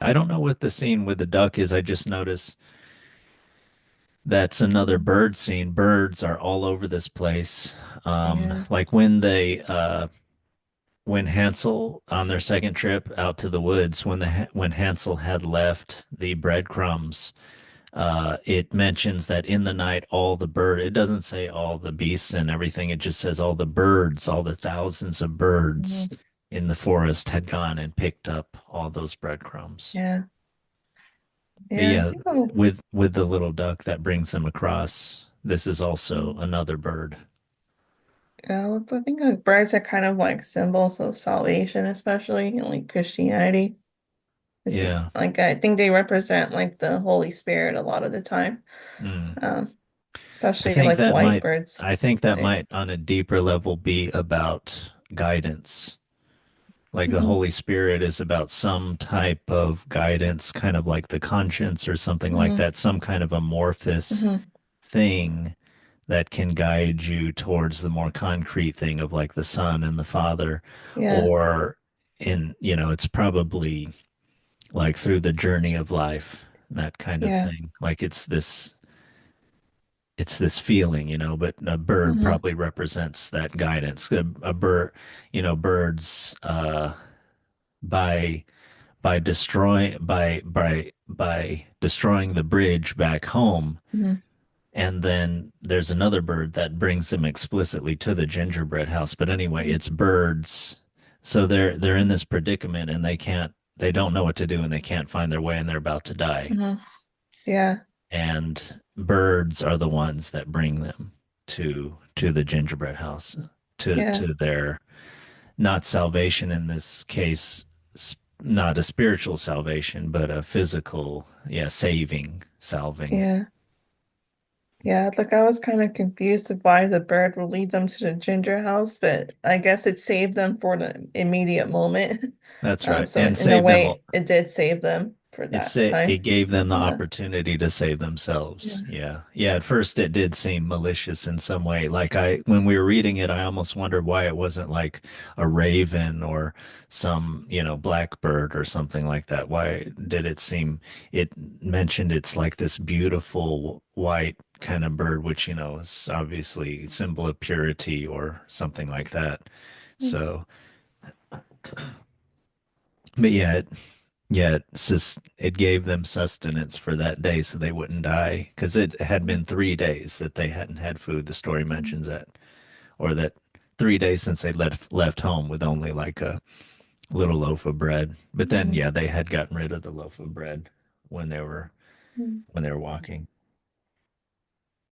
I don't know what the scene with the duck is. I just noticed that's another bird scene. Birds are all over this place. Yeah. Like when Hansel on their second trip out to the woods, when Hansel had left the breadcrumbs, it mentions that in the night it doesn't say all the beasts and everything, it just says all the birds, all the thousands of birds Mhm. in the forest had gone and picked up all those breadcrumbs. Yeah. But Yeah. I yeah, think I'll, with the little duck that brings them across, this is also mm, another bird. yeah, I think like birds are kind of like symbols of salvation, especially in like Christianity. It's Yeah. like I think they represent like the Holy Spirit a lot of the time. Mm. Um, Especially like white birds, I think that right? might on a deeper level be about guidance. Like the Hmm. Holy Spirit is about some type of guidance, kind of like the conscience or something like Hmm. that, some kind of amorphous Hmm. thing that can guide you towards the more concrete thing of like the Son and the Father, Yeah. or it's probably like through the journey of life, that kind of Yeah. thing. Like it's this feeling, but a bird Hmm. probably represents that guidance. A bird, birds, by by destroying the bridge back home, Hmm. and then there's another bird that brings them explicitly to the gingerbread house. But anyway, it's birds. So they're in this predicament and they don't know what to do and they can't find their way and they're about to die. Hmm. Yeah. And birds are the ones that bring them to the gingerbread house, Yeah. to their, not salvation in this case, not a spiritual salvation, but a physical, yeah, salving. Yeah. Yeah. Like I was kind of confused of why the bird would lead them to the ginger house, but I guess it saved them for the immediate moment. That's right. So And in a save them all. way, it did save them for that It time. gave them the Yeah. opportunity to save themselves. Yeah. Yeah. Yeah. At first it did seem malicious in some way. Like when we were reading it, I almost wondered why it wasn't like a raven or some, blackbird or something like that. Why did it mentioned it's like this beautiful white kind of bird, which, is obviously symbol of purity or something like that. So, but yeah, it gave them sustenance for that day so they wouldn't die. Because it had been 3 days that they hadn't had food. The story mentions that, or that 3 days since they left home with only like a little loaf of bread. But then, Mhm. yeah, they had gotten rid of the loaf of bread when they were Mhm. when they were walking.